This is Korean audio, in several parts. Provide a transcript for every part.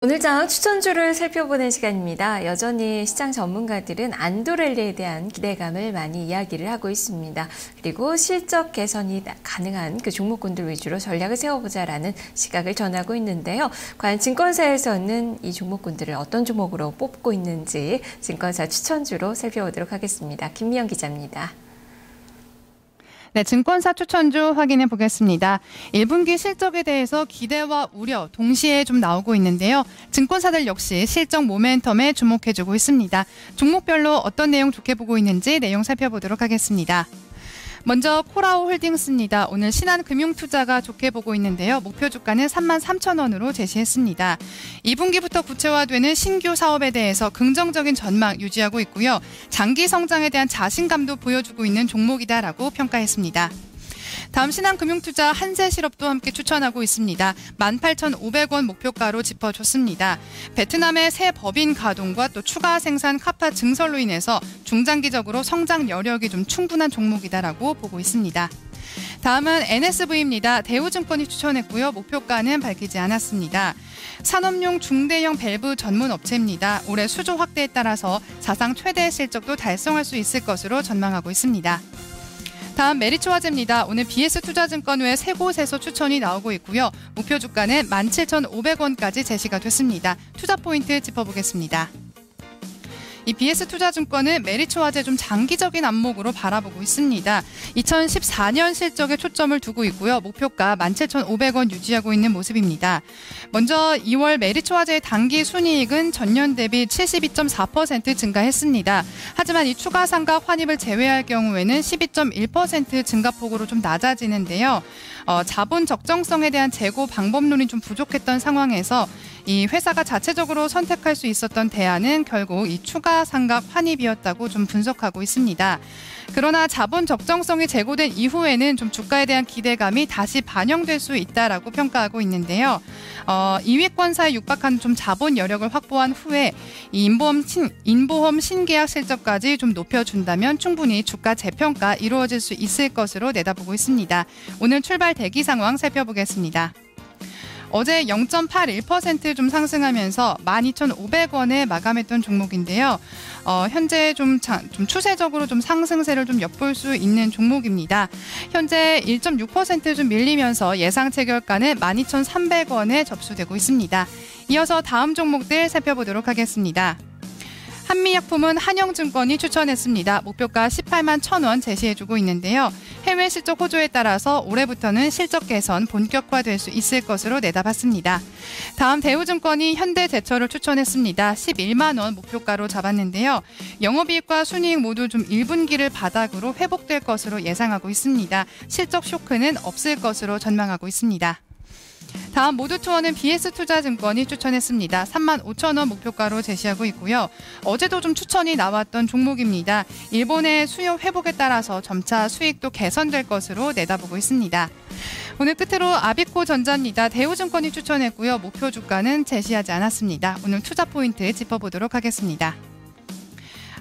오늘장 추천주를 살펴보는 시간입니다. 여전히 시장 전문가들은 안도랠리에 대한 기대감을 많이 이야기를 하고 있습니다. 그리고 실적 개선이 가능한 그 종목군들 위주로 전략을 세워보자라는 시각을 전하고 있는데요. 과연 증권사에서는 이 종목군들을 어떤 종목으로 뽑고 있는지 증권사 추천주로 살펴보도록 하겠습니다. 김미영 기자입니다. 네, 증권사 추천주 확인해 보겠습니다. 1분기 실적에 대해서 기대와 우려 동시에 좀 나오고 있는데요. 증권사들 역시 실적 모멘텀에 주목해주고 있습니다. 종목별로 어떤 내용 좋게 보고 있는지 내용 살펴보도록 하겠습니다. 먼저 코라오 홀딩스입니다. 오늘 신한금융투자가 좋게 보고 있는데요. 목표 주가는 33,000원으로 제시했습니다. 2분기부터 구체화되는 신규 사업에 대해서 긍정적인 전망 유지하고 있고요. 장기 성장에 대한 자신감도 보여주고 있는 종목이다라고 평가했습니다. 다음 신한금융투자 한세실업도 함께 추천하고 있습니다. 18,500원 목표가로 짚어줬습니다. 베트남의 새 법인 가동과 또 추가 생산 카파 증설로 인해서 중장기적으로 성장 여력이 좀 충분한 종목이다라고 보고 있습니다. 다음은 NSV입니다. 대우증권이 추천했고요. 목표가는 밝히지 않았습니다. 산업용 중대형 밸브 전문 업체입니다. 올해 수조 확대에 따라서 사상 최대 실적도 달성할 수 있을 것으로 전망하고 있습니다. 다음 메리츠화재입니다. 오늘 BS투자증권 외 세 곳에서 추천이 나오고 있고요. 목표 주가는 17,500원까지 제시가 됐습니다. 투자 포인트 짚어보겠습니다. 이 BS투자증권은 메리츠화재 좀 장기적인 안목으로 바라보고 있습니다. 2014년 실적에 초점을 두고 있고요. 목표가 17,500원 유지하고 있는 모습입니다. 먼저 2월 메리츠화재의 단기 순이익은 전년 대비 72.4% 증가했습니다. 하지만 이 추가 상각 환입을 제외할 경우에는 12.1% 증가폭으로 좀 낮아지는데요. 자본 적정성에 대한 재고 방법론이 좀 부족했던 상황에서 이 회사가 자체적으로 선택할 수 있었던 대안은 결국 이 추가 상각 환입이었다고 좀 분석하고 있습니다. 그러나 자본 적정성이 제고된 이후에는 좀 주가에 대한 기대감이 다시 반영될 수 있다라고 평가하고 있는데요. 2위권사에 육박한 좀 자본 여력을 확보한 후에 이 인보험 신계약 실적까지 좀 높여준다면 충분히 주가 재평가 이루어질 수 있을 것으로 내다보고 있습니다. 오늘 출발 대기 상황 살펴보겠습니다. 어제 0.81% 좀 상승하면서 12,500원에 마감했던 종목인데요. 현재 좀 추세적으로 좀 상승세를 좀 엿볼 수 있는 종목입니다. 현재 1.6% 좀 밀리면서 예상 체결가는 12,300원에 접수되고 있습니다. 이어서 다음 종목들 살펴보도록 하겠습니다. 한미약품은 한영증권이 추천했습니다. 목표가 18만 1,000원 제시해주고 있는데요. 해외 실적 호조에 따라서 올해부터는 실적 개선 본격화될 수 있을 것으로 내다봤습니다. 다음 대우증권이 현대제철을 추천했습니다. 11만 원 목표가로 잡았는데요. 영업이익과 순이익 모두 좀 1분기를 바닥으로 회복될 것으로 예상하고 있습니다. 실적 쇼크는 없을 것으로 전망하고 있습니다. 다음 모두투어는 BS투자증권이 추천했습니다. 35,000원 목표가로 제시하고 있고요. 어제도 좀 추천이 나왔던 종목입니다. 일본의 수요 회복에 따라서 점차 수익도 개선될 것으로 내다보고 있습니다. 오늘 끝으로 아비코전자입니다. 대우증권이 추천했고요. 목표 주가는 제시하지 않았습니다. 오늘 투자 포인트 짚어보도록 하겠습니다.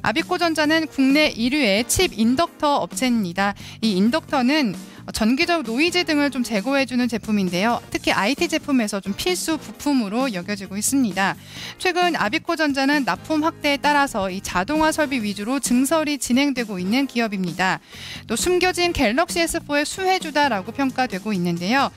아비코전자는 국내 1위의 칩 인덕터 업체입니다. 이 인덕터는 전기적 노이즈 등을 좀 제거해주는 제품인데요. 특히 IT 제품에서 좀 필수 부품으로 여겨지고 있습니다. 최근 아비코전자는 납품 확대에 따라서 이 자동화 설비 위주로 증설이 진행되고 있는 기업입니다. 또 숨겨진 갤럭시 S4의 수혜주다라고 평가되고 있는데요.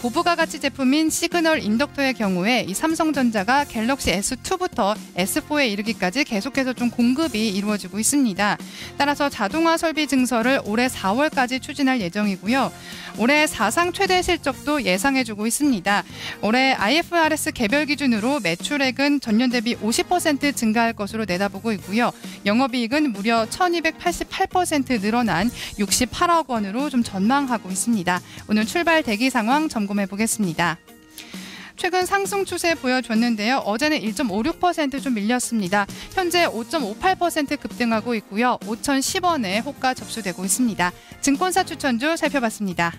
고부가 가치 제품인 시그널 인덕터의 경우에 이 삼성전자가 갤럭시 S2부터 S4에 이르기까지 계속해서 좀 공급이 이루어지고 있습니다. 따라서 자동화 설비 증설을 올해 4월까지 추진할 예정이고 올해 사상 최대 실적도 예상해주고 있습니다. 올해 IFRS 개별 기준으로 매출액은 전년 대비 50% 증가할 것으로 내다보고 있고요. 영업이익은 무려 1288% 늘어난 68억 원으로 좀 전망하고 있습니다. 오늘 출발 대기 상황 점검해 보겠습니다. 최근 상승 추세 보여줬는데요. 어제는 1.56% 좀 밀렸습니다. 현재 5.58% 급등하고 있고요. 5,010원에 호가 접수되고 있습니다. 증권사 추천주 살펴봤습니다.